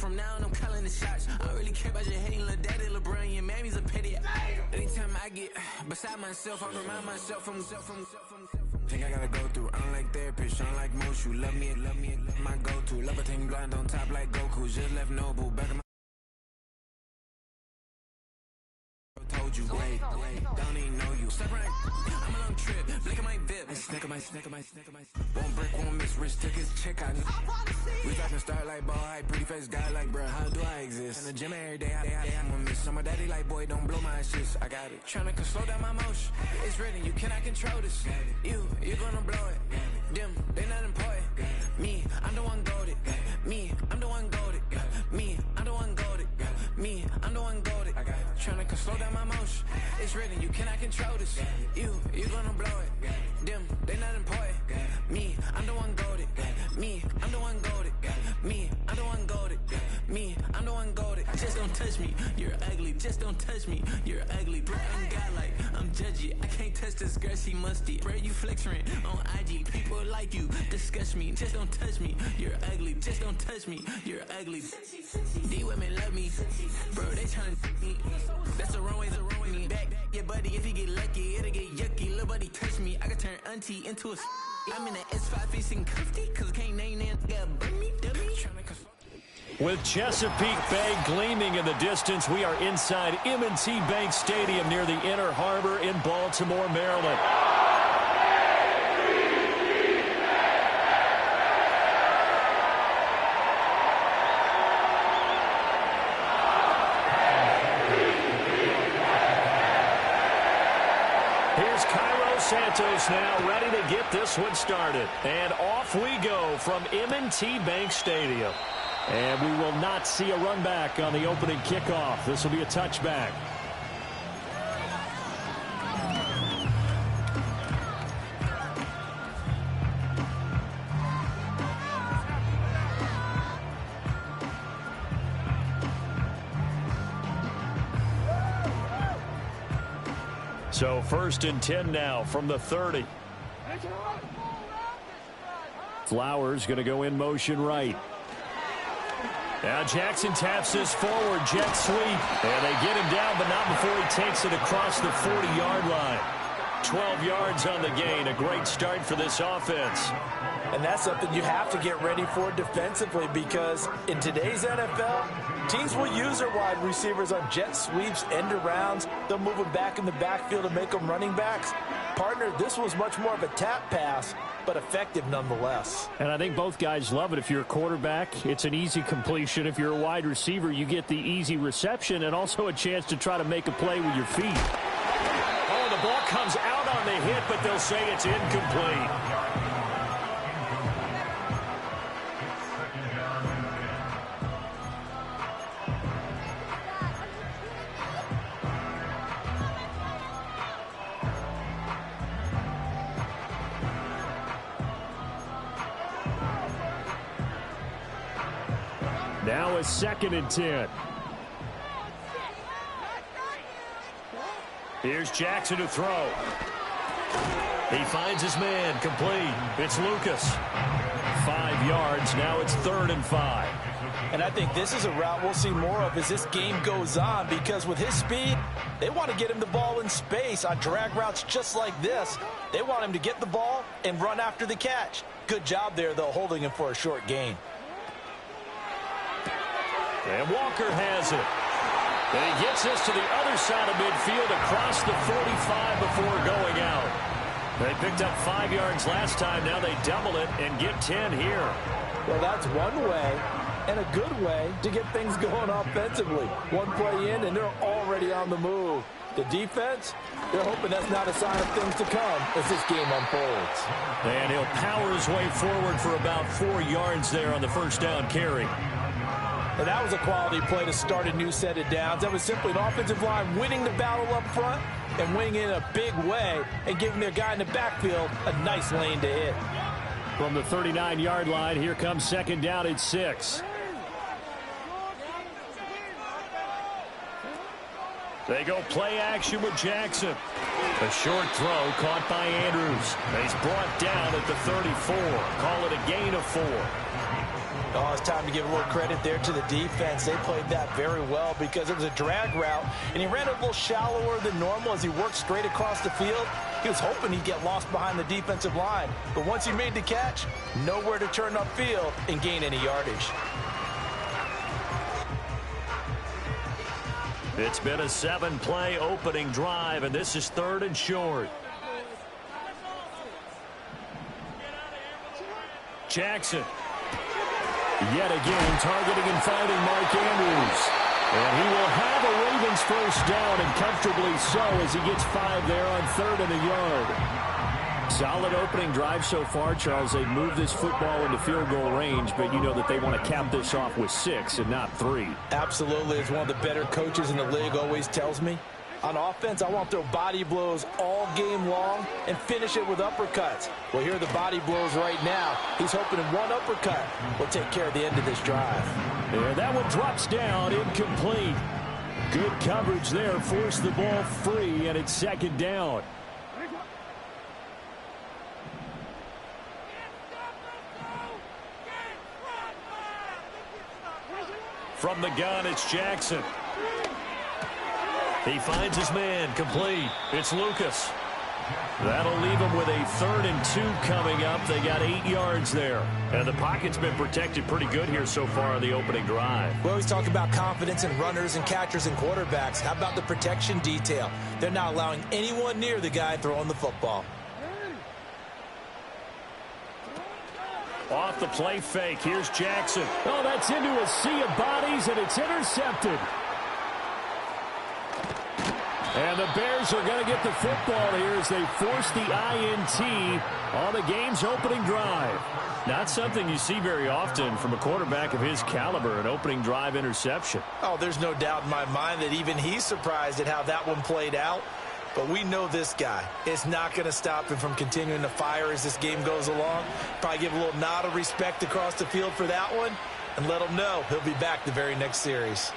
from now on, I'm calling the shots. I don't really care about your hating little daddy, LeBron. Your mammy's a pity. Anytime I get beside myself, I remind myself from. Think I gotta go through. I don't like therapists, I don't like most. You love me, my go-to. Love a thing blind on top like Goku. Just left Noble back in my. Told you, wait, don't even know you. Step right, I'm a long trip, blink of my VIP. Snack of my. Won't break, won't miss, Rich took his check out. We talking start like ball hype, pretty face guy like, bruh, how do I exist? In the gym every day, I'm a miss. I'm a daddy like, boy, don't blow my assist. I got it. Tryna slow down my motion. It's written, you cannot control this. You gonna blow it. Them, they not important. Me, I'm the one goated. Me, I'm the one goated. Me, I'm the one goated. Me, I'm the one goated. I got it. Tryna slow down my motion. It's written, you cannot control this. You gonna blow it. Them, they not important. Me, I'm the one goated. Me, I'm the one goated. Me, I'm the one goated. Me, I'm the one goated. Just don't touch me, you're ugly. Just don't touch me, you're ugly. Bro, I'm godlike, I'm judgy. I can't touch this girl, she musty. Bro, you flexing on IG. People like you disgust me. Just don't touch me, you're ugly. Just don't touch me, you're ugly. These women love me, bro, they tryna me. That's the wrong way, me. Back your buddy, if you get lucky, it'll get yucky. Little buddy touch me, I can turn auntie into a. I'm in the S5 facing cuffy, cause I can't name that guy but me, dummy. With Chesapeake Bay gleaming in the distance, we are inside M&T Bank Stadium near the Inner Harbor in Baltimore, Maryland. Here's Cairo Santos now ready to get this one started. And off we go from M&T Bank Stadium. And we will not see a run back on the opening kickoff. This will be a touchback. So 1st and 10 now from the 30. Flowers going to go in motion right. Now Jackson taps this forward, jet sweep, and they get him down, but not before he takes it across the 40-yard line. 12 yards on the gain, a great start for this offense. And that's something you have to get ready for defensively, because in today's NFL, teams will use their wide receivers on jet sweeps, end arounds. They'll move them back in the backfield and make them running backs. Partner, this was much more of a tap pass, but effective nonetheless. And I think both guys love it. If you're a quarterback, it's an easy completion. If you're a wide receiver, you get the easy reception and also a chance to try to make a play with your feet. Oh, the ball comes out on the hit, but they'll say it's incomplete. Now a 2nd and 10. Here's Jackson to throw. He finds his man, complete. It's Lucas. 5 yards, now it's 3rd and 5. And I think this is a route we'll see more of as this game goes on, because with his speed, they want to get him the ball in space on drag routes just like this. They want him to get the ball and run after the catch. Good job there, though, holding him for a short gain. And Walker has it. And he gets this to the other side of midfield across the 45 before going out. They picked up 5 yards last time. Now they double it and get 10 here. Well, that's one way and a good way to get things going offensively. One play in and they're already on the move. The defense, they're hoping that's not a sign of things to come as this game unfolds. And he'll power his way forward for about 4 yards there on the first down carry. And that was a quality play to start a new set of downs. That was simply an offensive line winning the battle up front and winning in a big way and giving their guy in the backfield a nice lane to hit. From the 39-yard line, here comes 2nd down at 6. They go play action with Jackson. A short throw caught by Andrews. He's brought down at the 34. Call it a gain of 4. Oh, it's time to give a little credit there to the defense. They played that very well because it was a drag route, and he ran it a little shallower than normal as he worked straight across the field. He was hoping he'd get lost behind the defensive line, but once he made the catch, nowhere to turn upfield and gain any yardage. It's been a 7-play opening drive, and this is 3rd and short. Jackson. Yet again, targeting and finding Mark Andrews. And he will have a Ravens first down, and comfortably so, as he gets 5 there on 3rd and a yard. Solid opening drive so far, Charles. They've moved this football into field goal range, but you know that they want to cap this off with 6 and not 3. Absolutely. As one of the better coaches in the league always tells me, on offense, I want to throw body blows all game long and finish it with uppercuts. Well, here are the body blows right now. He's hoping one uppercut will take care of the end of this drive. Yeah, that one drops down, incomplete. Good coverage there, forced the ball free, and it's 2nd down. From the gun, it's Jackson. He finds his man, complete. It's Lucas. That'll leave him with a 3rd and 2 coming up. They got 8 yards there. And the pocket's been protected pretty good here so far on the opening drive. We always talk about confidence in runners and catchers and quarterbacks. How about the protection detail? They're not allowing anyone near the guy throwing the football. Off the play fake, here's Jackson. Oh, that's into a sea of bodies, and it's intercepted. And the Bears are going to get the football here as they force the INT on the game's opening drive. Not something you see very often from a quarterback of his caliber, an opening drive interception. Oh, there's no doubt in my mind that even he's surprised at how that one played out. But we know this guy is not going to stop him from continuing to fire as this game goes along. Probably give a little nod of respect across the field for that one and let him know he'll be back the very next series.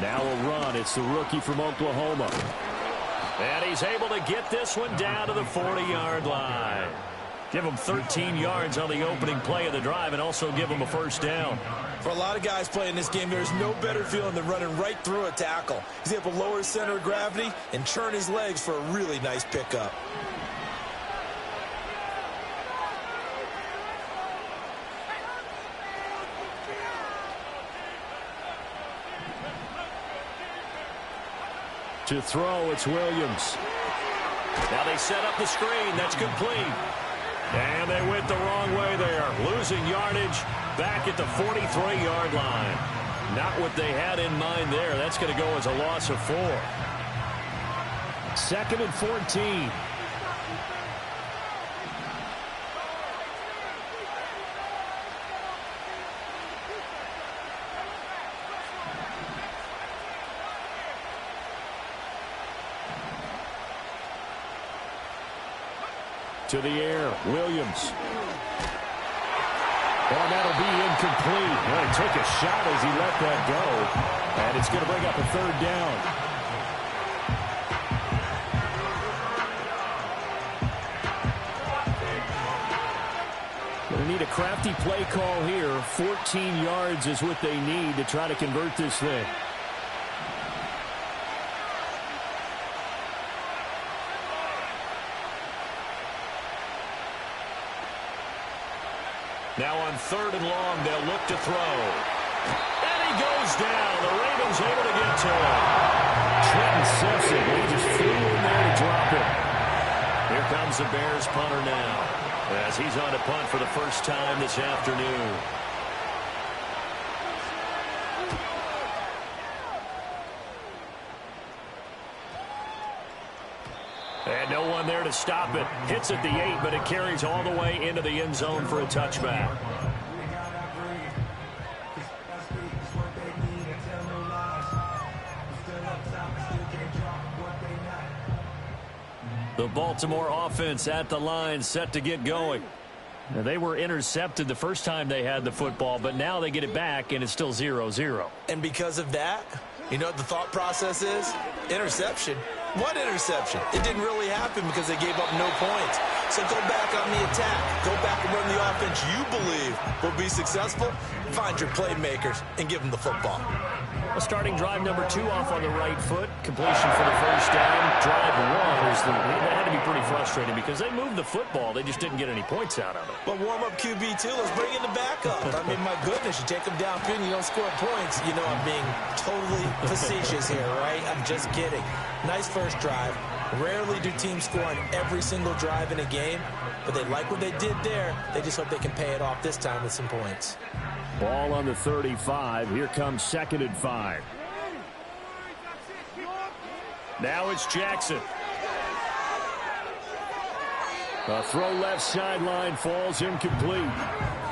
Now a run. It's the rookie from Oklahoma. And he's able to get this one down to the 40-yard line. Give him 13 yards on the opening play of the drive and also give him a first down. For a lot of guys playing this game, there's no better feeling than running right through a tackle. He's able to lower his center of gravity and churn his legs for a really nice pickup. To throw, it's Williams. Now they set up the screen. That's complete. And they went the wrong way there. Losing yardage back at the 43-yard line. Not what they had in mind there. That's going to go as a loss of 4. 2nd and 14. To the air, Williams. Oh, that'll be incomplete. Well, he took a shot as he let that go. And it's going to bring up a 3rd down. Going to need a crafty play call here. 14 yards is what they need to try to convert this thing. Now on 3rd and long, they'll look to throw. And he goes down. The Ravens able to get to him. Trenton Simpson, he just flew in there to drop it. Here comes the Bears punter now, as he's on to punt for the first time this afternoon. And no one there to stop it. Hits at the 8, but it carries all the way into the end zone for a touchback. The Baltimore offense at the line, set to get going. Now, they were intercepted the first time they had the football, but now they get it back, and it's still 0-0. And because of that, you know what the thought process is? Interception. What interception? It didn't really happen because they gave up no points. So go back on the attack. Go back and run the offense you believe will be successful. Find your playmakers and give them the football. A starting drive number 2 off on the right foot. Completion for the first down. Drive 1 that had to be pretty frustrating because they moved the football. They just didn't get any points out of it. But warm up QB2. Let's bring in the backup. I mean, my goodness, you take them downfield and you don't score points. You know I'm being totally facetious here, right? I'm just kidding. Nice first drive. Rarely do teams score on every single drive in a game, but they like what they did there. They just hope they can pay it off this time with some points. Ball on the 35. Here comes 2nd and 5. Now it's Jackson. A throw left sideline falls incomplete.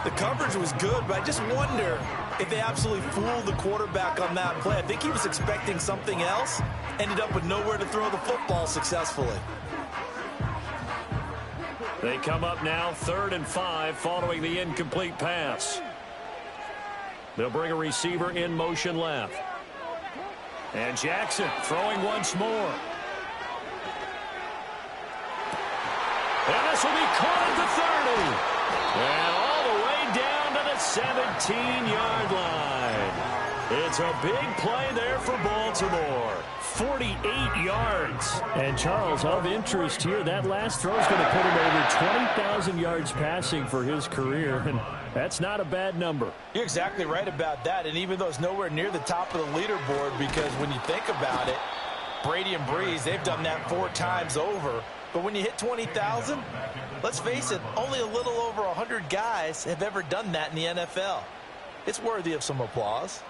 The coverage was good, but I just wonder if they absolutely fooled the quarterback on that play. I think he was expecting something else. Ended up with nowhere to throw the football successfully. They come up now 3rd and 5 following the incomplete pass. They'll bring a receiver in motion left. And Jackson throwing once more. And this will be caught at the 30. And all the way down to the 17-yard line. It's a big play there for Baltimore. 48 yards. And, Charles, of interest here, that last throw is going to put him over 20,000 yards passing for his career. And that's not a bad number. You're exactly right about that. And even though it's nowhere near the top of the leaderboard, because when you think about it, Brady and Breeze, they've done that 4 times over. But when you hit 20,000, let's face it, only a little over 100 guys have ever done that in the NFL. It's worthy of some applause.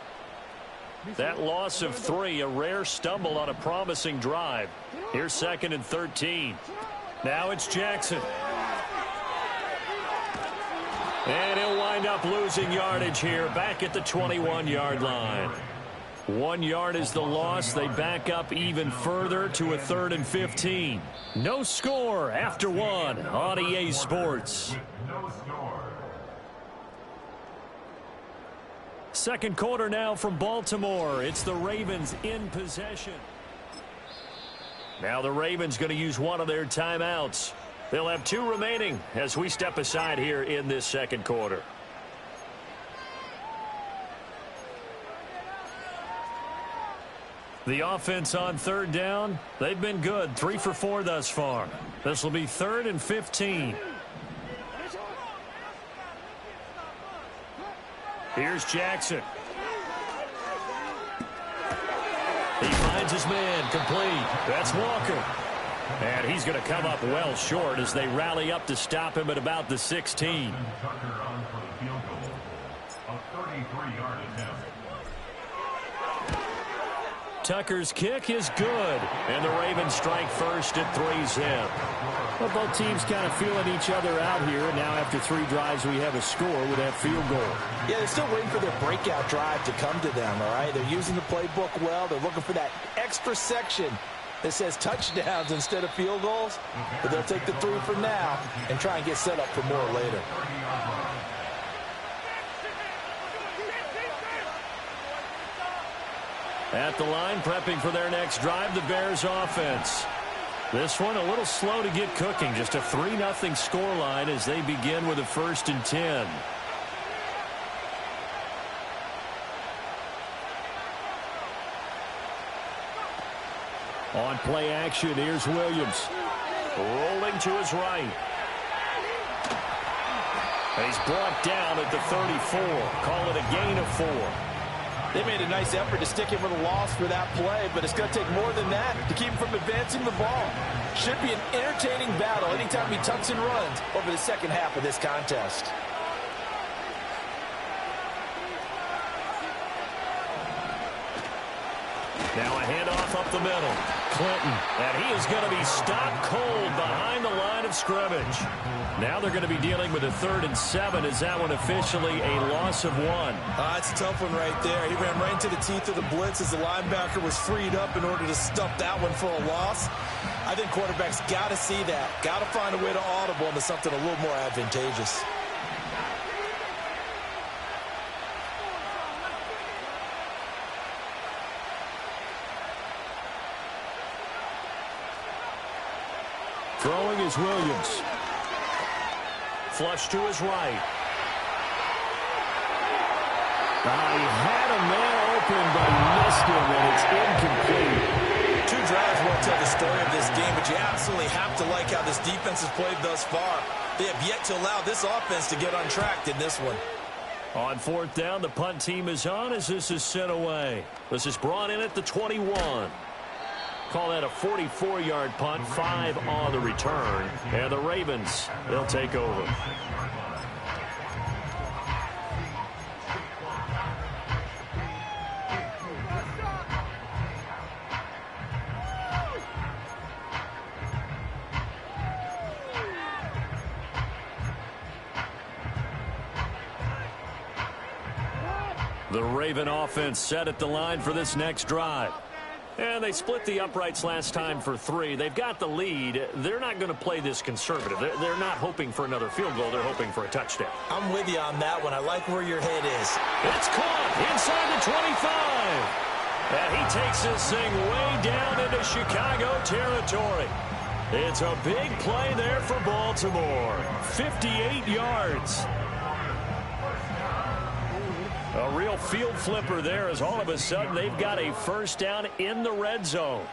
That loss of 3, a rare stumble on a promising drive. Here's 2nd and 13. Now it's Jackson. And he'll wind up losing yardage here back at the 21-yard line. 1 yard is the loss. They back up even further to a 3rd and 15. No score after 1 on EA Sports. Second quarter now from Baltimore. It's the Ravens in possession. Now the Ravens going to use one of their timeouts. They'll have 2 remaining as we step aside here in this second quarter. The offense on 3rd down, they've been good. 3 for 4 thus far. This will be 3rd and 15. Here's Jackson. He finds his man complete. That's Walker. And he's going to come up well short as they rally up to stop him at about the 16. Tucker's kick is good. And the Ravens strike first at 3-zip. Well, both teams kind of feeling each other out here. And now after 3 drives, we have a score with that field goal. Yeah, they're still waiting for their breakout drive to come to them, all right? They're using the playbook well. They're looking for that extra section that says touchdowns instead of field goals. But they'll take the 3 for now and try and get set up for more later. At the line, prepping for their next drive, the Bears offense. This one a little slow to get cooking. Just a 3-0 scoreline as they begin with a 1st and 10. On play action, here's Williams. Rolling to his right. He's brought down at the 34. Call it a gain of 4. They made a nice effort to stick him with a loss for that play, but it's going to take more than that to keep him from advancing the ball. Should be an entertaining battle anytime he tucks and runs over the second half of this contest. Now a handoff up the middle. Clinton, and he is going to be stopped cold behind the line of scrimmage. Now they're going to be dealing with a 3rd and 7. Is that one officially a loss of 1? That's a tough one right there. He ran right into the teeth of the blitz as the linebacker was freed up in order to stuff that one for a loss. I think quarterbacks got to see that. Got to find a way to audible into something a little more advantageous. Throwing is Williams. Flush to his right. He had a man open, but missed him, and it's incomplete. 2 drives won't tell the story of this game, but you absolutely have to like how this defense has played thus far. They have yet to allow this offense to get on track in this one. On 4th down, the punt team is on as this is sent away. This is brought in at the 21. Call that a 44-yard punt, 5 on the return. And the Ravens, they'll take over. The Raven offense set at the line for this next drive. And they split the uprights last time for 3. They've got the lead. They're not going to play this conservative. They're not hoping for another field goal. They're hoping for a touchdown. I'm with you on that one. I like where your head is. It's caught inside the 25. And he takes this thing way down into Chicago territory. It's a big play there for Baltimore. 58 yards. A real field flipper there as all of a sudden they've got a first down in the red zone.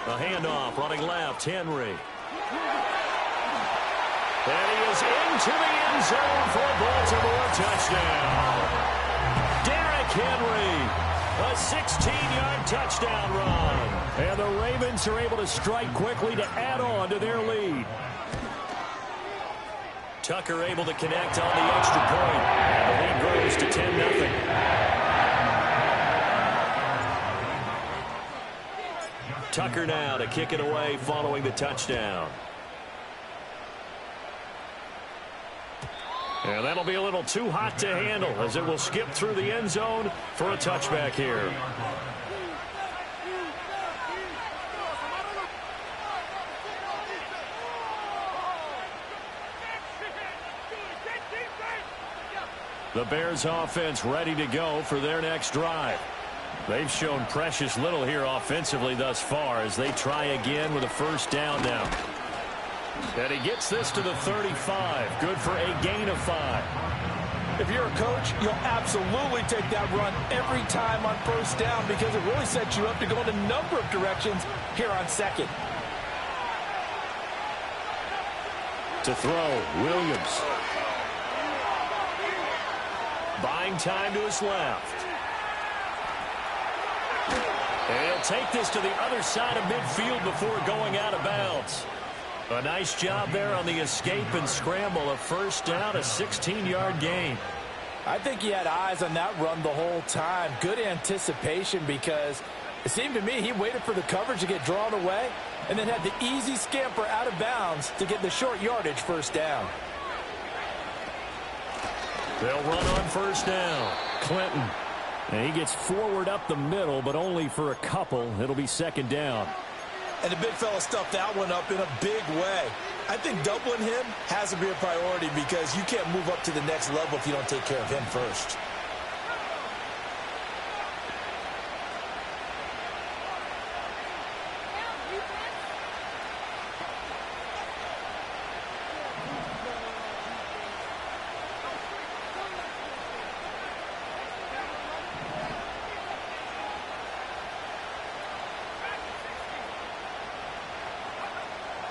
A handoff running left, Henry. And he is into the end zone for a Baltimore touchdown. Derrick Henry, a 16-yard touchdown run. And the Ravens are able to strike quickly to add on to their lead. Tucker able to connect on the extra point. And the lead grows to 10-0. Tucker now to kick it away following the touchdown. And that'll be a little too hot to handle as it will skip through the end zone for a touchback here. The Bears offense ready to go for their next drive. They've shown precious little here offensively thus far as they try again with a first down now. And he gets this to the 35. Good for a gain of 5. If you're a coach, you'll absolutely take that run every time on first down because it really sets you up to go in a number of directions here on second. To throw, Williams. Buying time to his left. And he'll take this to the other side of midfield before going out of bounds. A nice job there on the escape and scramble. A first down, a 16-yard gain. I think he had eyes on that run the whole time. Good anticipation because it seemed to me he waited for the coverage to get drawn away and then had the easy scamper out of bounds to get the short yardage first down. They'll run on first down. Clinton. And he gets forward up the middle, but only for a couple. It'll be second down. And the big fella stuffed that one up in a big way. I think doubling him has to be a priority because you can't move up to the next level if you don't take care of him first.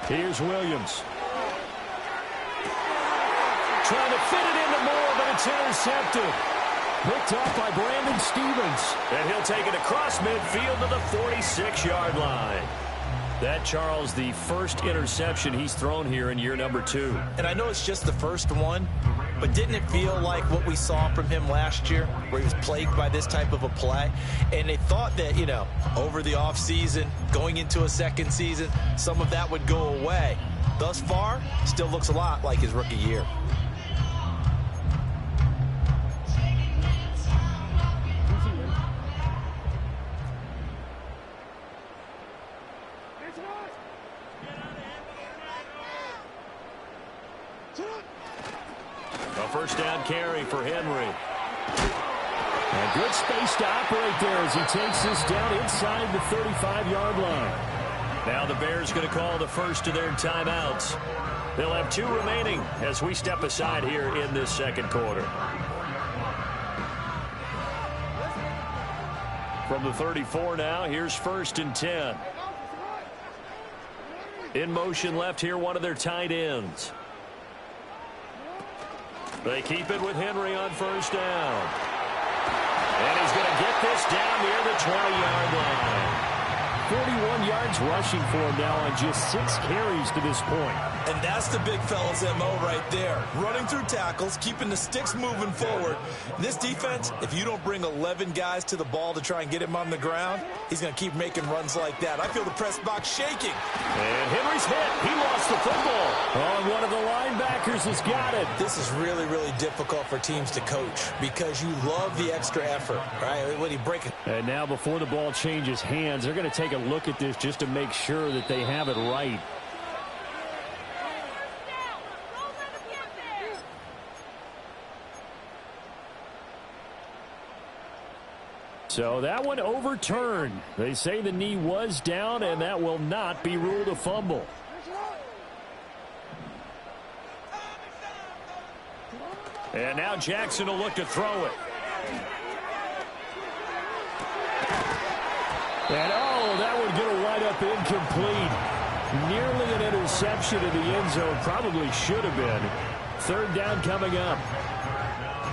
Here's Williams. Trying to fit it into Moore, but it's intercepted. Picked off by Brandon Stevens. And he'll take it across midfield to the 46-yard line. That, Charles, the first interception he's thrown here in year number 2. And I know it's just the first one, but didn't it feel like what we saw from him last year where he was plagued by this type of a play? And they thought that, over the offseason, going into a second season, some of that would go away. Thus far, still looks a lot like his rookie year. A first down carry for Henry. And good space to operate there as he takes this down inside the 35-yard line. Now the Bears going to call the first of their timeouts. They'll have 2 remaining as we step aside here in this second quarter. From the 34 now, here's 1st and 10. In motion left here, one of their tight ends. They keep it with Henry on 1st down. And he's going to get this down near the 20-yard line. 41 yards rushing for him now on just 6 carries to this point. And that's the big fella's MO right there. Running through tackles, keeping the sticks moving forward. This defense, if you don't bring 11 guys to the ball to try and get him on the ground, he's going to keep making runs like that. I feel the press box shaking. And Henry's hit. He lost the football. Oh, and one of the linebackers has got it. This is really, really difficult for teams to coach because you love the extra effort, right? When you break it. And now before the ball changes hands, they're going to take a look at this just to make sure that they have it right. So that one overturned. They say the knee was down, and that will not be ruled a fumble. And now Jackson will look to throw it. And that would get a wide up incomplete. Nearly an interception in the end zone. Probably should have been. 3rd down coming up.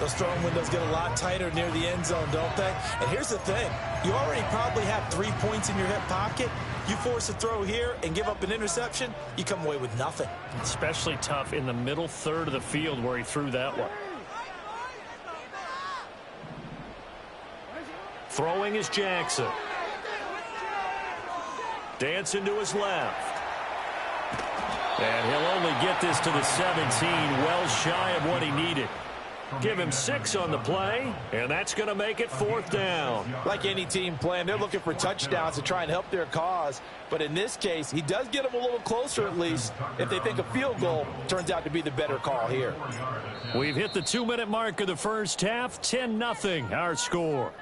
Those throwing windows get a lot tighter near the end zone, don't they? And here's the thing. You already probably have 3 points in your hip pocket. You force a throw here and give up an interception, you come away with nothing. Especially tough in the middle third of the field where he threw that one. Throwing is Jackson. Dancing to his left. And he'll only get this to the 17, well shy of what he needed. Give him 6 on the play, and that's going to make it 4th down. Like any team playing, they're looking for touchdowns to try and help their cause. But in this case, he does get them a little closer at least if they think a field goal turns out to be the better call here. We've hit the 2-minute mark of the first half. 10-0 our score.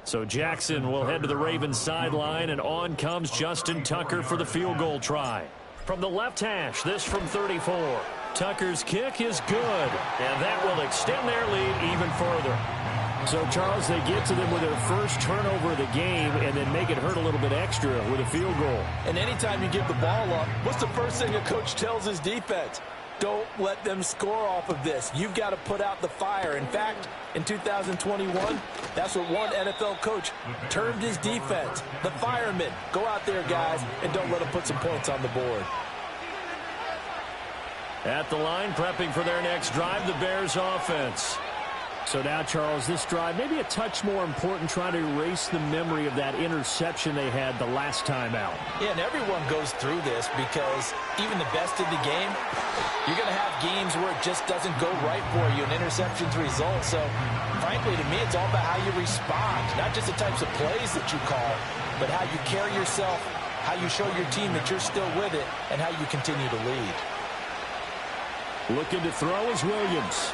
So Jackson will head to the Ravens sideline, and on comes Justin Tucker for the field goal try. From the left hash, this from 34. Tucker's kick is good, and that will extend their lead even further. So, Charles, they get to them with their first turnover of the game and then make it hurt a little bit extra with a field goal. And anytime you give the ball up, what's the first thing a coach tells his defense? Don't let them score off of this. You've got to put out the fire. In fact, in 2021, that's what one NFL coach termed his defense. The firemen. Go out there, guys, and don't let them put some points on the board. At the line, prepping for their next drive, the Bears offense. So now, Charles, this drive maybe a touch more important, trying to erase the memory of that interception they had the last time out. Yeah, and everyone goes through this because even the best in the game, you're going to have games where it just doesn't go right for you, and interceptions result. So, frankly, to me, it's all about how you respond, not just the types of plays that you call, but how you carry yourself, how you show your team that you're still with it, and how you continue to lead. Looking to throw is Williams.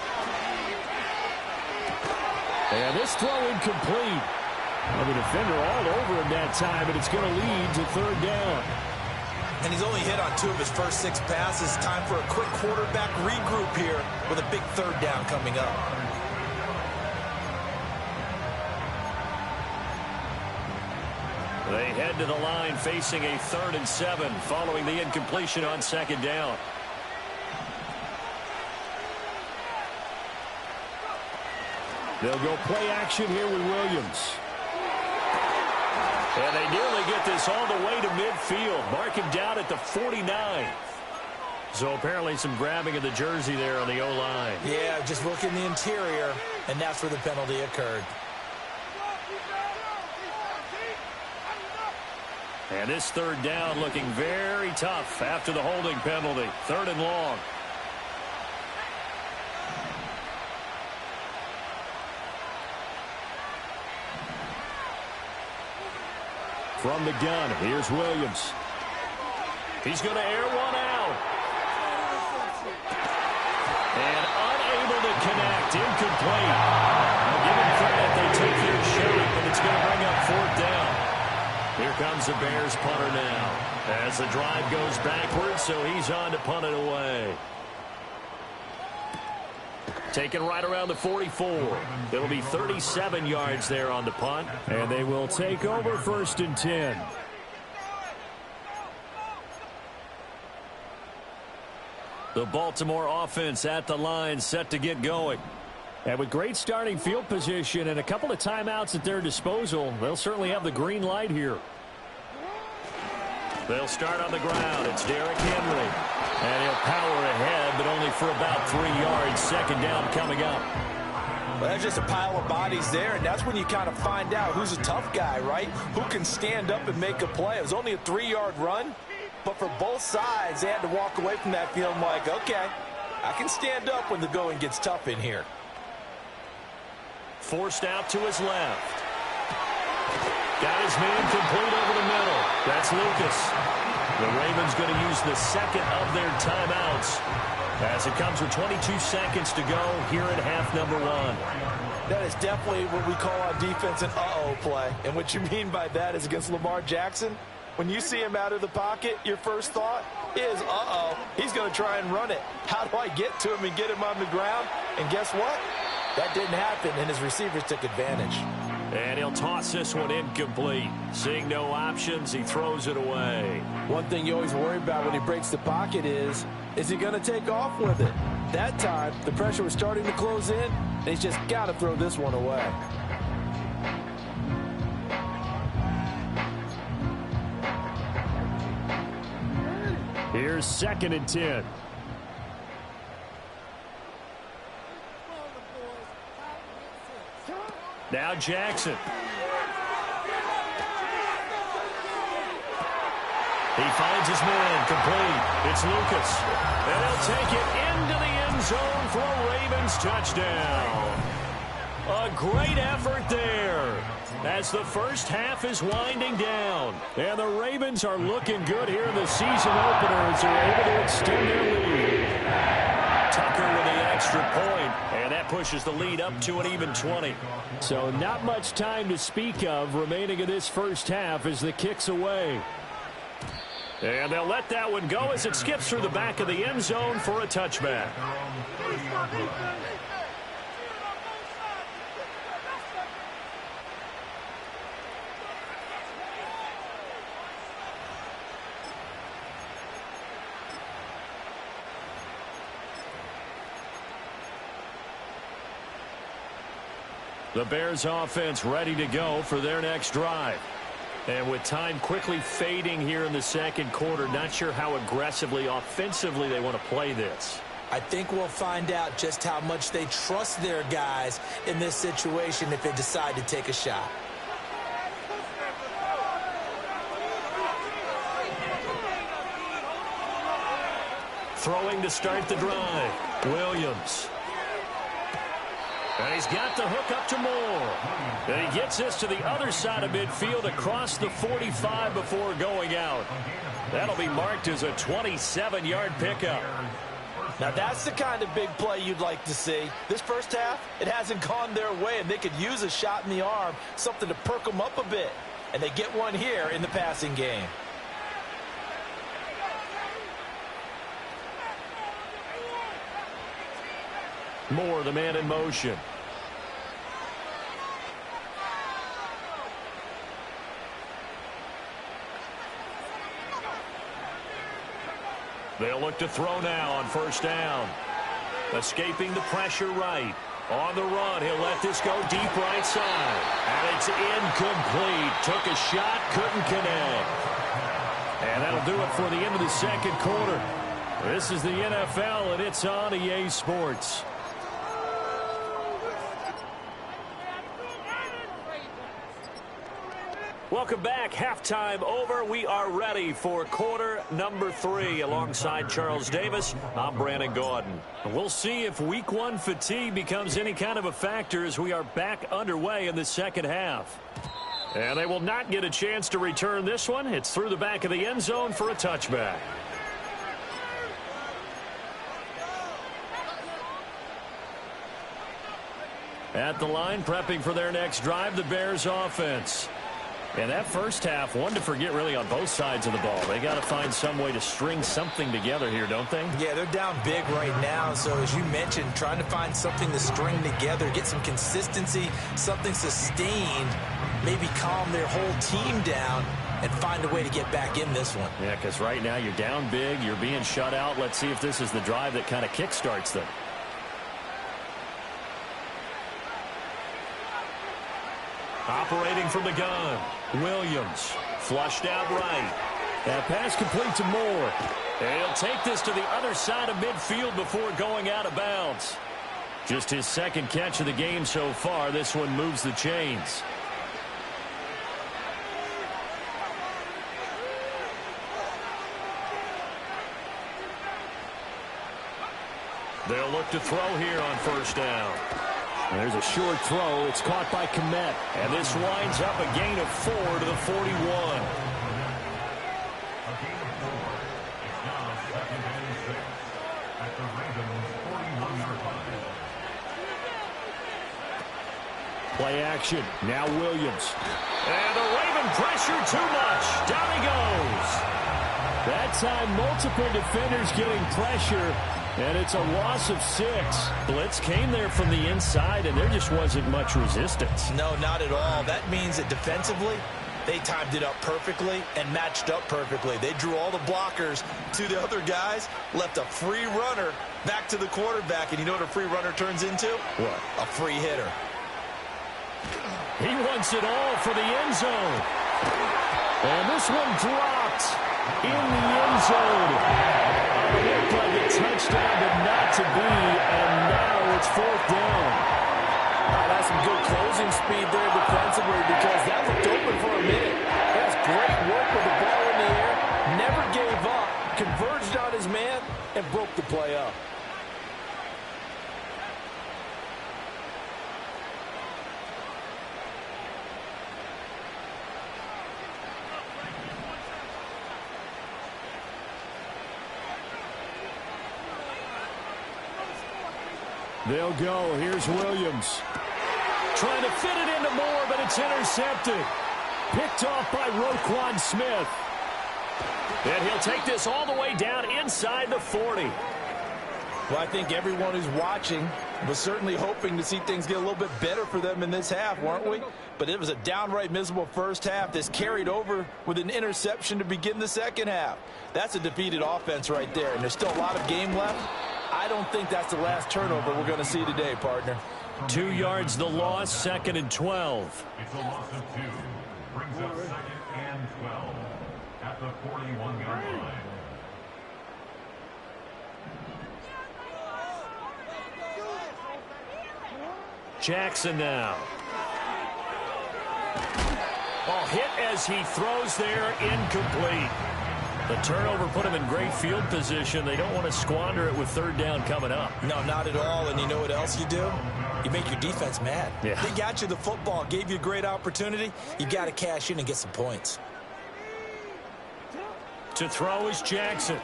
And this throw incomplete. And the defender all over him that time, and it's going to lead to 3rd down. And he's only hit on 2 of his first 6 passes. Time for a quick quarterback regroup here with a big 3rd down coming up. They head to the line facing a 3rd and 7 following the incompletion on 2nd down. They'll go play action here with Williams. And they nearly get this all the way to midfield. Mark him down at the 49. So apparently some grabbing of the jersey there on the O-line. Yeah, just look in the interior, and that's where the penalty occurred. And this 3rd down looking very tough after the holding penalty. 3rd and long. From the gun, here's Williams. He's going to air one out. And unable to connect, incomplete. comes the Bears punter now. As the drive goes backwards, so he's on to punt it away. Taken right around the 44. It'll be 37 yards there on the punt. And they will take over 1st and 10. The Baltimore offense at the line, set to get going. And with great starting field position and a couple of timeouts at their disposal, they'll certainly have the green light here. They'll start on the ground. It's Derrick Henry. And he'll power ahead, but only for about 3 yards. 2nd down coming up. Well, that's just a pile of bodies there, and that's when you kind of find out who's a tough guy, right? Who can stand up and make a play. It was only a 3-yard run, but for both sides, they had to walk away from that feeling like, okay, I can stand up when the going gets tough in here. Forced out to his left. Got his man complete over the middle. That's Lucas. The Ravens going to use the 2nd of their timeouts as it comes with 22 seconds to go here at half number 1. That is definitely what we call on defense an uh-oh play. And what you mean by that is against Lamar Jackson, when you see him out of the pocket, your first thought is, uh-oh, he's going to try and run it. How do I get to him and get him on the ground? And guess what? That didn't happen, and his receivers took advantage. And he'll toss this one incomplete. Seeing no options, he throws it away. One thing you always worry about when he breaks the pocket is he going to take off with it? That time, the pressure was starting to close in, and he's just got to throw this one away. Here's 2nd and 10. Now Jackson. He finds his man complete. It's Lucas. And he'll take it into the end zone for a Ravens touchdown. A great effort there as the first half is winding down. And the Ravens are looking good here in the season opener as they're able to extend their lead. Tucker with the extra point, and that pushes the lead up to an even 20. So not much time to speak of remaining in this first half as the kick's away. And they'll let that one go as it skips through the back of the end zone for a touchback. The Bears offense ready to go for their next drive. And with time quickly fading here in the 2nd quarter, not sure how aggressively, offensively they want to play this. I think we'll find out just how much they trust their guys in this situation if they decide to take a shot. Throwing to start the drive, Williams. And he's got the hook up to Moore. And he gets this to the other side of midfield across the 45 before going out. That'll be marked as a 27-yard pickup. Now that's the kind of big play you'd like to see. This first half, it hasn't gone their way, and they could use a shot in the arm, something to perk them up a bit. And they get one here in the passing game. Moore, the man in motion. They'll look to throw now on 1st down. Escaping the pressure right. On the run, he'll let this go deep right side. And it's incomplete. Took a shot, couldn't connect. And that'll do it for the end of the 2nd quarter. This is the NFL, and it's on EA Sports. Welcome back. Halftime over. We are ready for quarter number 3. Alongside Charles Davis, I'm Brandon Gaudin. We'll see if week 1 fatigue becomes any kind of a factor as we are back underway in the 2nd half. And they will not get a chance to return this one. It's through the back of the end zone for a touchback. At the line, prepping for their next drive, the Bears offense. And that first half, one to forget really on both sides of the ball. They got to find some way to string something together here, don't they? Yeah, they're down big right now. So as you mentioned, trying to find something to string together, get some consistency, something sustained, maybe calm their whole team down and find a way to get back in this one. Yeah, because right now you're down big, you're being shut out. Let's see if this is the drive that kind of kickstarts them. Operating from the gun, Williams, flushed out right. That pass complete to Moore. And he'll take this to the other side of midfield before going out of bounds. Just his second catch of the game so far. This one moves the chains. They'll look to throw here on first down. There's a short throw. It's caught by Kmet. And this winds up a gain of 4 to the 41. Play action. Now Williams. And the Raven pressure too much. Down he goes. That time, multiple defenders getting pressure. And it's a loss of 6. Blitz came there from the inside, and there just wasn't much resistance. No, not at all. That means that defensively, they timed it up perfectly and matched up perfectly. They drew all the blockers to the other guys, left a free runner back to the quarterback. And you know what a free runner turns into? What? A free hitter. He wants it all for the end zone. And this one dropped in the end zone. It looked like a touchdown, but not to be, and now it's 4th down. That's some good closing speed there defensively because that looked open for a minute. That's great work with the ball in the air. Never gave up, converged on his man, and broke the play up. They'll go. Here's Williams. Trying to fit it into Moore, but it's intercepted. Picked off by Roquan Smith. And he'll take this all the way down inside the 40. Well, I think everyone who's watching was certainly hoping to see things get a little bit better for them in this half, weren't we? But it was a downright miserable first half. This carried over with an interception to begin the second half. That's a defeated offense right there, and there's still a lot of game left. I don't think that's the last turnover we're going to see today, partner. 2 yards the loss, 2nd and 12. It's a loss of 2. Brings up 2nd and 12 at the 41-yard line. Jackson now. Oh, hit as he throws there, incomplete. The turnover put him in great field position. They don't want to squander it with 3rd down coming up. No, not at all. And you know what else you do? You make your defense mad. Yeah. They got you the football, gave you a great opportunity. You got to cash in and get some points. To throw is Jackson.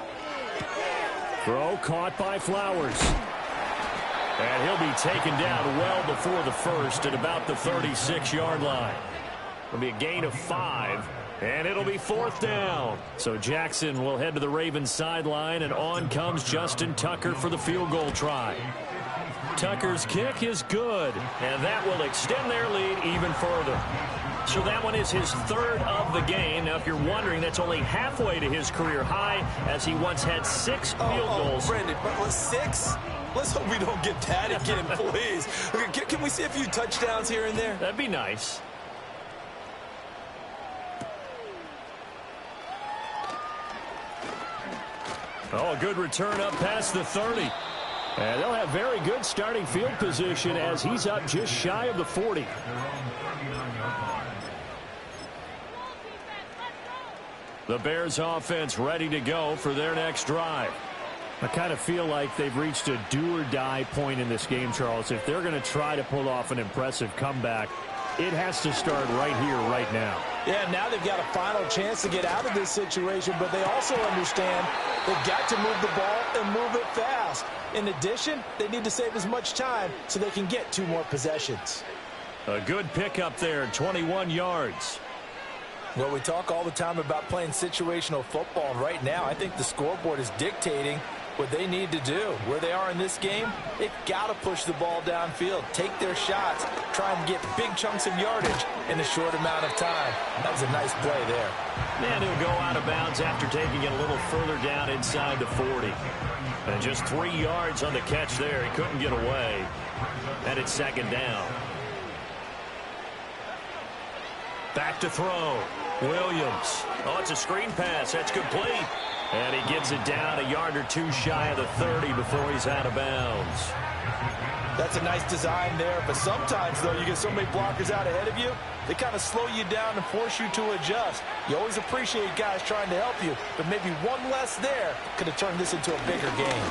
Throw caught by Flowers. And he'll be taken down well before the first at about the 36-yard line. It'll be a gain of 5. And it'll be 4th down. So Jackson will head to the Ravens sideline, and on comes Justin Tucker for the field goal try. Tucker's kick is good, and that will extend their lead even further. So that one is his 3rd of the game. Now, if you're wondering, that's only halfway to his career high, as he once had 6 field goals. Brandon, but with 6? Let's hope we don't get that again, please. Can we see a few touchdowns here and there? That'd be nice. Oh, a good return up past the 30. And they'll have very good starting field position as he's up just shy of the 40. The Bears offense ready to go for their next drive. I kind of feel like they've reached a do-or-die point in this game, Charles. If they're going to try to pull off an impressive comeback, it has to start right here, right now. Yeah, now they've got a final chance to get out of this situation, but they also understand they've got to move the ball and move it fast. In addition, they need to save as much time so they can get 2 more possessions. A good pickup there, 21 yards. Well, we talk all the time about playing situational football, and right now I think the scoreboard is dictating what they need to do. Where they are in this game, they've got to push the ball downfield, take their shots, try and get big chunks of yardage in a short amount of time. That was a nice play there. And he'll go out of bounds after taking it a little further down inside the 40. And just 3 yards on the catch there. He couldn't get away. And it's second down. Back to throw. Williams. Oh, it's a screen pass. That's complete. And he gets it down a yard or two shy of the 30 before he's out of bounds. That's a nice design there, but sometimes, though, you get so many blockers out ahead of you, they kind of slow you down and force you to adjust. You always appreciate guys trying to help you, but maybe one less there could have turned this into a bigger game.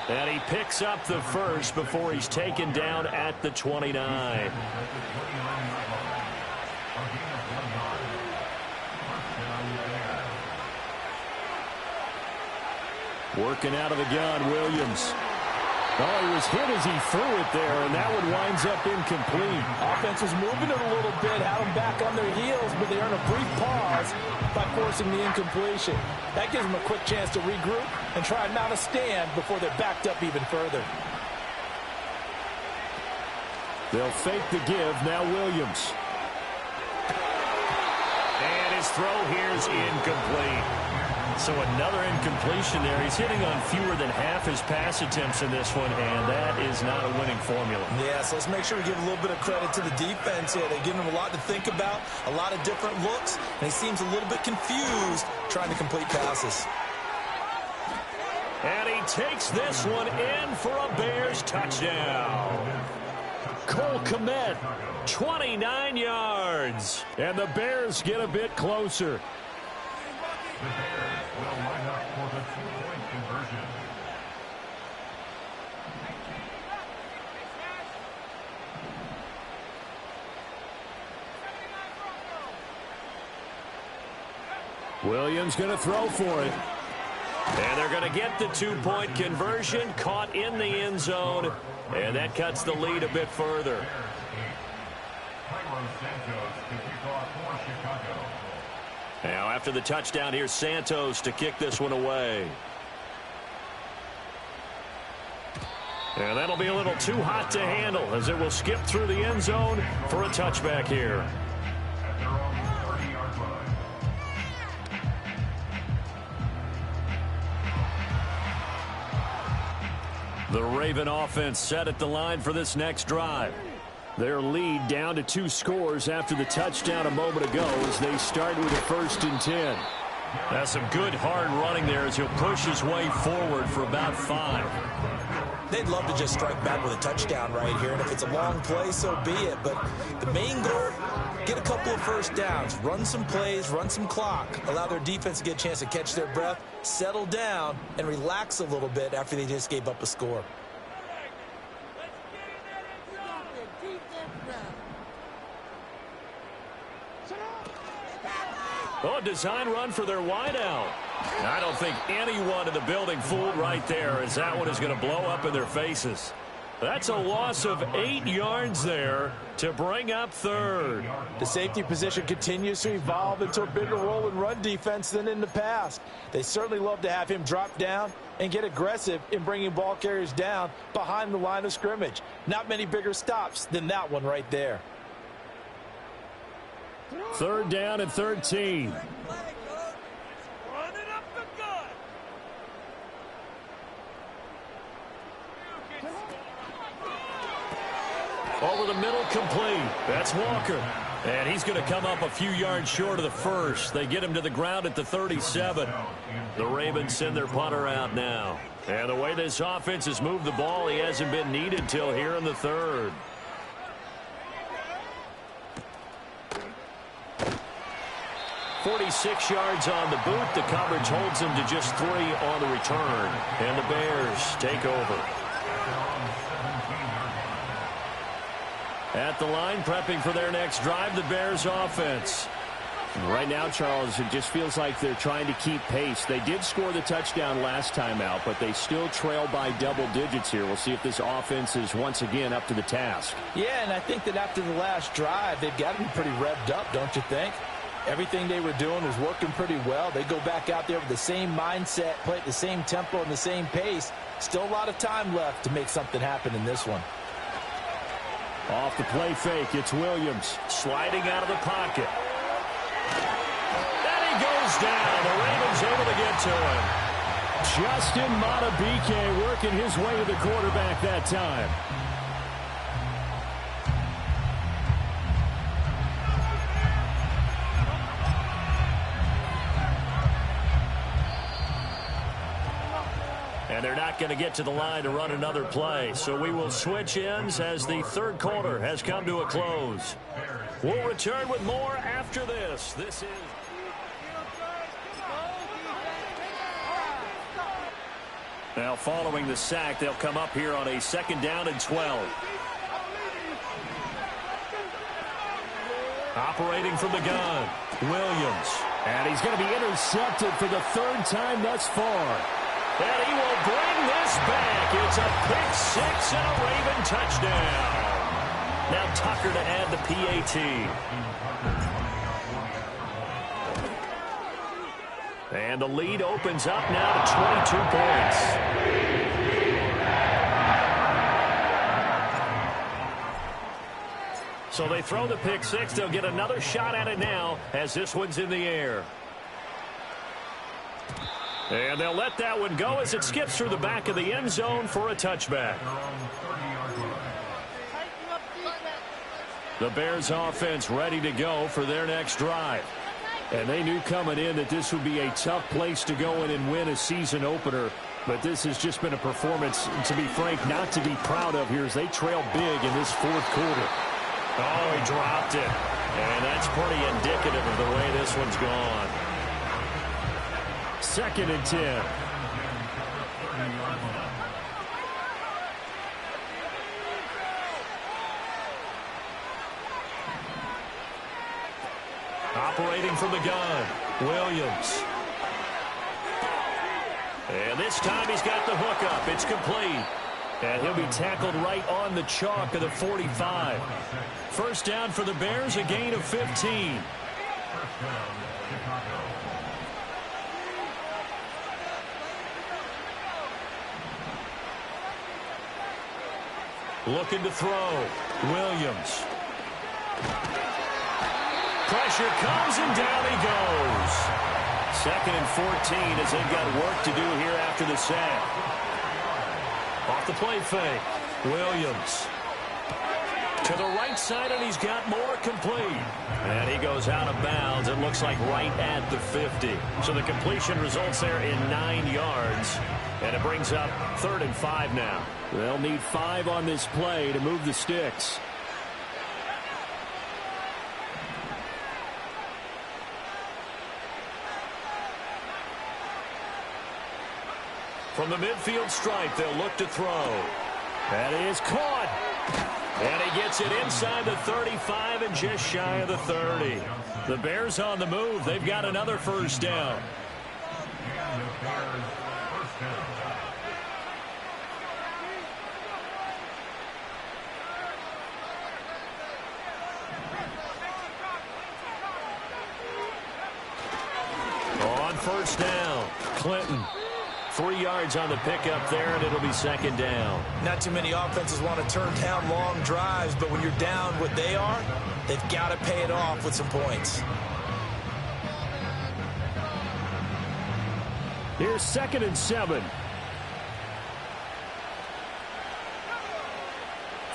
And he picks up the first before he's taken down at the 29. Working out of the gun, Williams. Oh, he was hit as he threw it there, and that one winds up incomplete. Offense was moving it a little bit, had them back on their heels, but they earn a brief pause by forcing the incompletion. That gives them a quick chance to regroup and try and mount a stand before they're backed up even further. They'll fake the give, now Williams. And his throw here's incomplete. So another incompletion there. He's hitting on fewer than half his pass attempts in this one, and that is not a winning formula. Yeah, so let's make sure we give a little bit of credit to the defense here. They're giving him a lot to think about, a lot of different looks, and he seems a little bit confused trying to complete passes. And he takes this one in for a Bears touchdown. Cole Kmet, 29 yards. And the Bears get a bit closer. The Bears will line up for the 2-point conversion. Williams going to throw for it. And they're going to get the 2-point conversion, caught in the end zone, and that cuts the lead a bit further. Now, after the touchdown, here's Santos to kick this one away. And that'll be a little too hot to handle as it will skip through the end zone for a touchback here. The Raven offense set at the line for this next drive. Their lead down to 2 scores after the touchdown a moment ago as they start with a 1st and 10. That's some good hard running there as he'll push his way forward for about 5. They'd love to just strike back with a touchdown right here, and if it's a long play, so be it. But the main goal, get a couple of first downs, run some plays, run some clock, allow their defense to get a chance to catch their breath, settle down, and relax a little bit after they just gave up a score. Oh, design run for their wideout. I don't think anyone in the building fooled right there as that one is going to blow up in their faces. That's a loss of 8 yards there to bring up 3rd. The safety position continues to evolve into a bigger role in run defense than in the past. They certainly love to have him drop down and get aggressive in bringing ball carriers down behind the line of scrimmage. Not many bigger stops than that one right there. 3rd down and 13. Over the middle, complete. That's Walker. And he's going to come up a few yards short of the first. They get him to the ground at the 37. The Ravens send their punter out now. And the way this offense has moved the ball, he hasn't been needed till here in the 3rd. .46 yards on the boot. The coverage holds him to just 3 on the return. And the Bears take over. At the line, prepping for their next drive, the Bears offense. Right now, Charles, it just feels like they're trying to keep pace. They did score the touchdown last time out, but they still trail by double digits here. We'll see if this offense is once again up to the task. Yeah, and I think that after the last drive, they've got to be pretty revved up, don't you think? Everything they were doing was working pretty well. They go back out there with the same mindset, play at the same tempo and the same pace. Still a lot of time left to make something happen in this one. Off the play fake, it's Williams sliding out of the pocket. And he goes down. The Ravens able to get to him. Justin Madubuike working his way to the quarterback that time. And they're not going to get to the line to run another play. So we will switch ends as the third quarter has come to a close. We'll return with more after this. This is... Now following the sack, they'll come up here on a 2nd down and 12. Operating from the gun, Williams. And he's going to be intercepted for the 3rd time thus far. And he will bring this back. It's a pick 6 and a Raven touchdown. Now Tucker to add the PAT. And the lead opens up now to 22 points. So they throw the pick 6. They'll get another shot at it now as this one's in the air. And they'll let that one go as it skips through the back of the end zone for a touchback. The Bears offense ready to go for their next drive. And they knew coming in that this would be a tough place to go in and win a season opener. But this has just been a performance, to be frank, not to be proud of here as they trail big in this 4th quarter. Oh, he dropped it. And that's pretty indicative of the way this one's gone. 2nd and 10. Operating from the gun, Williams. And this time he's got the hook up. It's complete. And he'll be tackled right on the chalk of the 45. 1st down for the Bears, a gain of 15. Looking to throw, Williams. Pressure comes and down he goes. 2nd and 14 as they've got work to do here after the sack. Off the play fake, Williams. To the right side, and he's got more complete. And he goes out of bounds. It looks like right at the 50. So the completion results there in 9 yards. And it brings up 3rd and 5 now. They'll need 5 on this play to move the sticks. From the midfield stripe, they'll look to throw. That is caught. And he gets it inside the 35 and just shy of the 30. The Bears on the move. They've got another 1st down. On 1st down, Clinton. 3 yards on the pickup there, and it'll be 2nd down. Not too many offenses want to turn down long drives, but when you're down what they are, they've got to pay it off with some points. Here's 2nd and 7.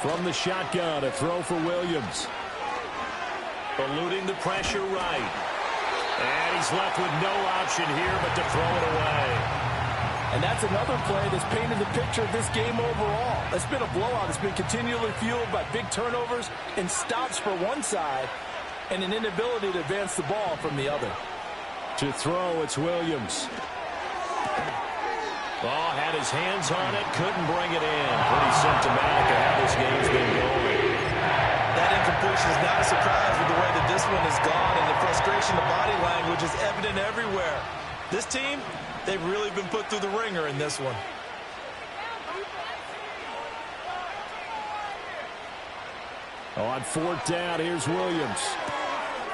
From the shotgun, a throw for Williams. Eluding the pressure right. And he's left with no option here but to throw it away. And that's another play that's painted the picture of this game overall. It's been a blowout. It's been continually fueled by big turnovers and stops for one side and an inability to advance the ball from the other. To throw, it's Williams. Oh, had his hands on it, couldn't bring it in. Pretty symptomatic of how this game's been going. That incompletion is not a surprise with the way that this one has gone and the frustration frustration, the body language is evident everywhere. This team, they've really been put through the ringer in this one. On fourth down, here's Williams.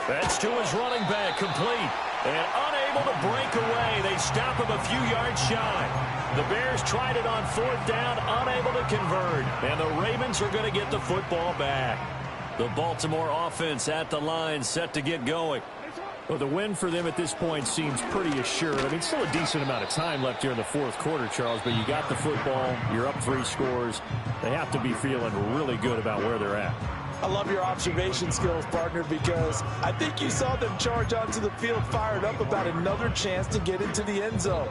That's to his running back, complete. And unable to break away. They stop him a few yards shy. The Bears tried it on fourth down, unable to convert. And the Ravens are going to get the football back. The Baltimore offense at the line, set to get going. Well, the win for them at this point seems pretty assured. I mean, still a decent amount of time left here in the fourth quarter, Charles, but you got the football, you're up 3 scores. They have to be feeling really good about where they're at. I love your observation skills, partner, because I think you saw them charge onto the field fired up about another chance to get into the end zone.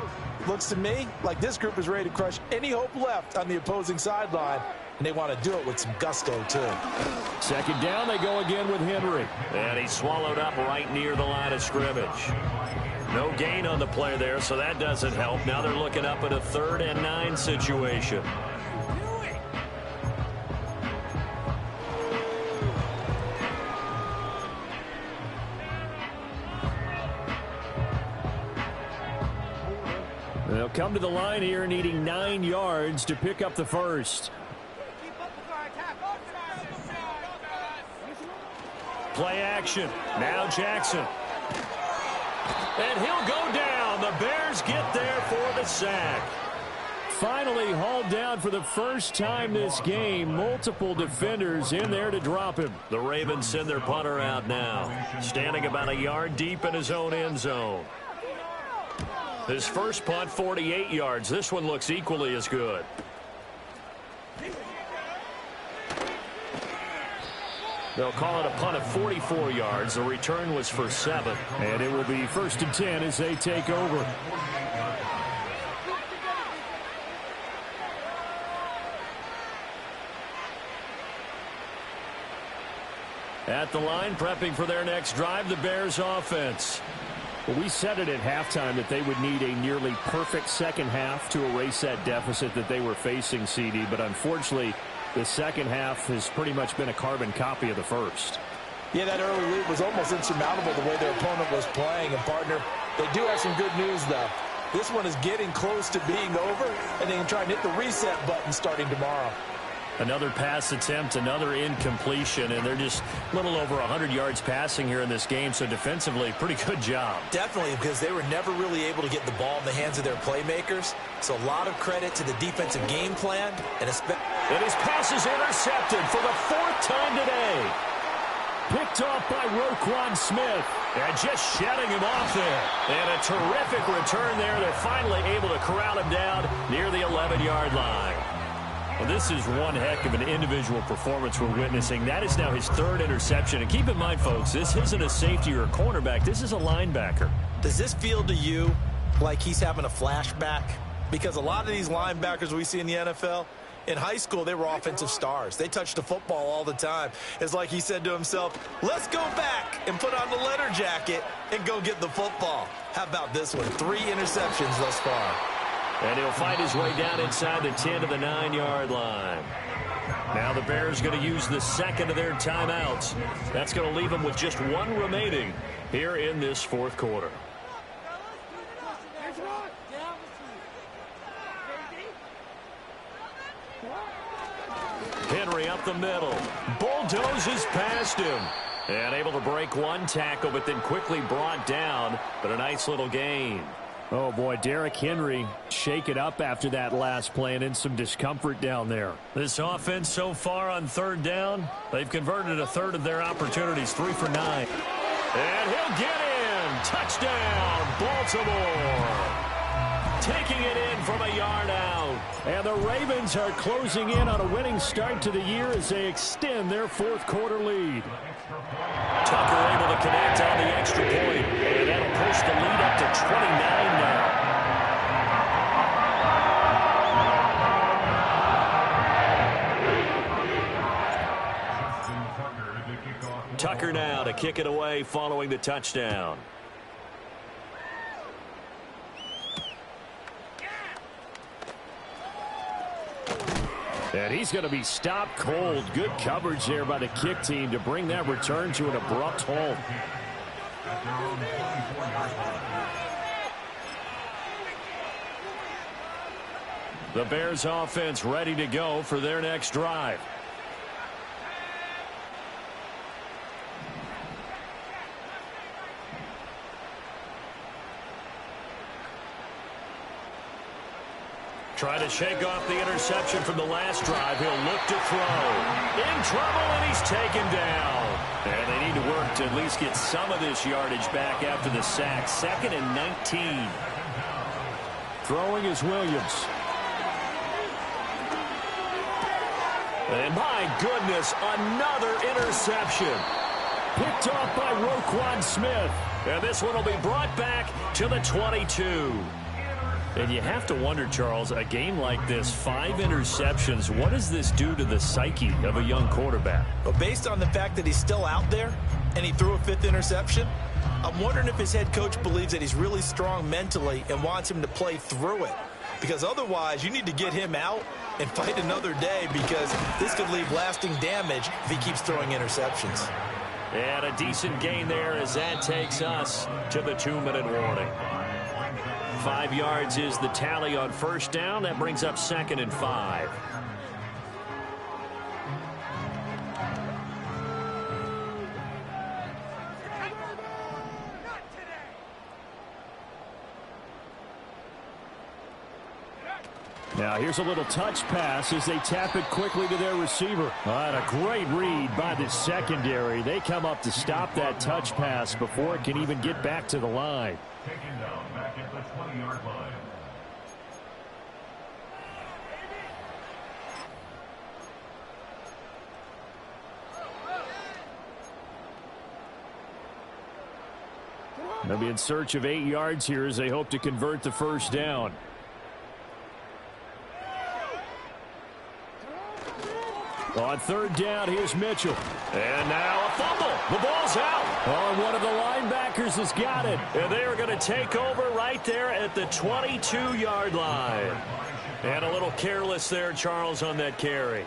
Looks to me like this group is ready to crush any hope left on the opposing sideline, and they want to do it with some gusto, too. Second down, they go again with Henry. And he's swallowed up right near the line of scrimmage. No gain on the play there, so that doesn't help. Now they're looking up at a 3rd and 9 situation. They'll come to the line here needing 9 yards to pick up the first. Play action. Now Jackson. And he'll go down. The Bears get there for the sack. Finally hauled down for the first time this game. Multiple defenders in there to drop him. The Ravens send their punter out now. Standing about a yard deep in his own end zone. His first punt, 48 yards. This one looks equally as good. They'll call it a punt of 44 yards. The return was for 7. And it will be 1st and 10 as they take over. At the line, prepping for their next drive, the Bears offense. Well, we said it at halftime that they would need a nearly perfect second half to erase that deficit that they were facing, CD. But unfortunately, the second half has pretty much been a carbon copy of the first. Yeah, that early lead was almost insurmountable the way their opponent was playing. And, partner, they do have some good news, though. This one is getting close to being over, and they can try and hit the reset button starting tomorrow. Another pass attempt, another incompletion, and they're just a little over 100 yards passing here in this game, so defensively, pretty good job. Definitely, because they were never really able to get the ball in the hands of their playmakers, so a lot of credit to the defensive game plan. And his pass is intercepted for the 4th time today. Picked off by Roquan Smith, and just shedding him off there. And a terrific return there. They're finally able to corral him down near the 11-yard line. Well, this is one heck of an individual performance we're witnessing. That is now his 3rd interception. And keep in mind, folks, this isn't a safety or a cornerback. This is a linebacker. Does this feel to you like he's having a flashback? Because a lot of these linebackers we see in the NFL, in high school, they were offensive stars. They touched the football all the time. It's like he said to himself, let's go back and put on the letter jacket and go get the football. How about this one? 3 interceptions thus far. And he'll find his way down inside the 10 to the 9-yard line. Now the Bears going to use the second of their timeouts. That's going to leave them with just 1 remaining here in this 4th quarter. Henry up the middle. Bulldozes past him. And able to break 1 tackle, but then quickly brought down. But a nice little gain. Oh, boy, Derrick Henry shake it up after that last play and in some discomfort down there. This offense so far on 3rd down, they've converted a 1/3 of their opportunities, 3 for 9. And he'll get in. Touchdown, Baltimore. Taking it in from a yard out. And the Ravens are closing in on a winning start to the year as they extend their 4th quarter lead. Tucker able to connect on the extra point, and that'll push the lead up to 29 now. Tucker now to kick it away following the touchdown. And he's going to be stopped cold. Good coverage there by the kick team to bring that return to an abrupt halt. at their own 24-yard line. The Bears offense ready to go for their next drive. Trying to shake off the interception from the last drive. He'll look to throw. In trouble, and he's taken down. And they need to work to at least get some of this yardage back after the sack. 2nd and 19. Throwing is Williams. And my goodness, another interception. Picked off by Roquan Smith. And this one will be brought back to the 22. And you have to wonder, Charles, a game like this, 5 interceptions, what does this do to the psyche of a young quarterback? But based on the fact that he's still out there and he threw a 5th interception, I'm wondering if his head coach believes that he's really strong mentally and wants him to play through it. Because otherwise, you need to get him out and fight another day, because this could leave lasting damage if he keeps throwing interceptions. And a decent gain there as that takes us to the 2-minute warning. 5 yards is the tally on first down. That brings up 2nd and 5. Now here's a little touch pass as they tap it quickly to their receiver. And a great read by the secondary. They come up to stop that touch pass before it can even get back to the line. Taken down back at the 20-yard line. They'll be in search of 8 yards here as they hope to convert the first down. On 3rd down, here's Mitchell. And now a fumble. The ball's out. Oh, one of the linebackers has got it. And they are going to take over right there at the 22-yard line. And a little careless there, Charles, on that carry.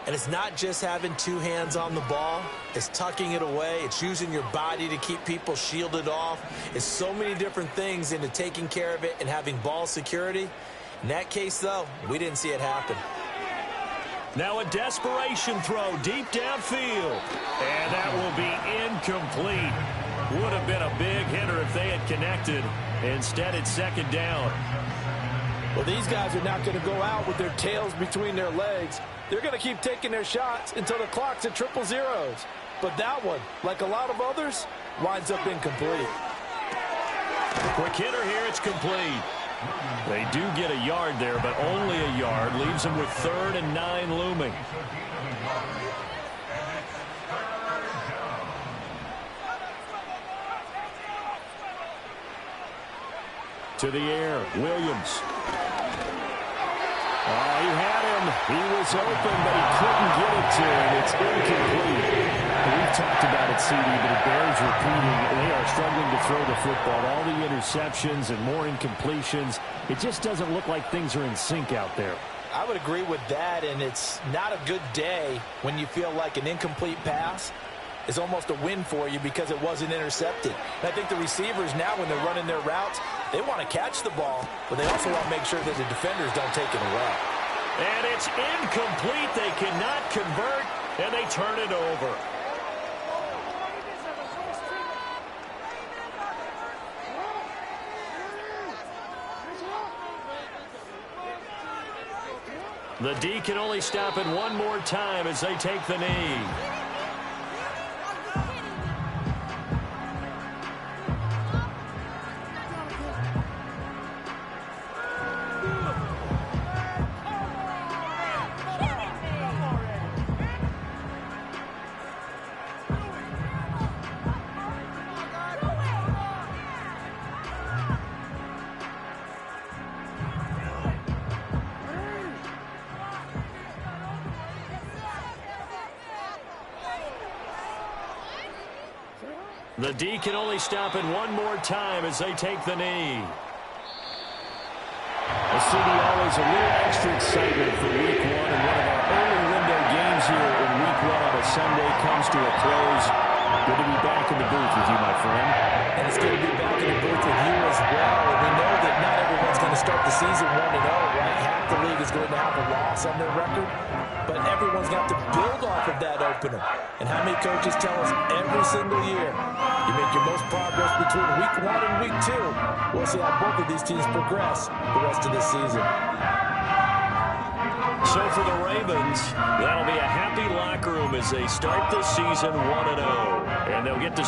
And it's not just having 2 hands on the ball. It's tucking it away. It's using your body to keep people shielded off. It's so many different things into taking care of it and having ball security. In that case, though, we didn't see it happen. Now a desperation throw deep downfield. And that will be incomplete. Would have been a big hitter if they had connected. Instead, it's 2nd down. Well, these guys are not going to go out with their tails between their legs. They're going to keep taking their shots until the clock's at 000. But that one, like a lot of others, winds up incomplete. Quick hitter here, it's complete. They do get a yard there, but only a yard. Leaves them with 3rd and 9 looming. To the air, Williams. Oh, he had him. He was open, but he couldn't get it to him. It's incomplete. We've talked about it, CD, but it bears repeating. They are struggling to throw the football. All the interceptions and more incompletions. It just doesn't look like things are in sync out there. I would agree with that, and it's not a good day when you feel like an incomplete pass is almost a win for you because it wasn't intercepted. And I think the receivers now, when they're running their routes, they want to catch the ball, but they also want to make sure that the defenders don't take it away. And it's incomplete. They cannot convert, and they turn it over. The D can only stop it one more time as they take the knee. The D can only stop it one more time as they take the knee. The city always a little extra excitement for week 1, and one of our early window games here in week 1 on a Sunday comes to a close. Good to be back in the booth with you, my friend. season 1-0, right? Half the league is going to have a loss on their record, but everyone's got to build off of that opener. And how many coaches tell us every single year, you make your most progress between week 1 and week 2. We'll see how both of these teams progress the rest of this season. So for the Ravens, that'll be a happy locker room as they start this season 1-0. And they'll get to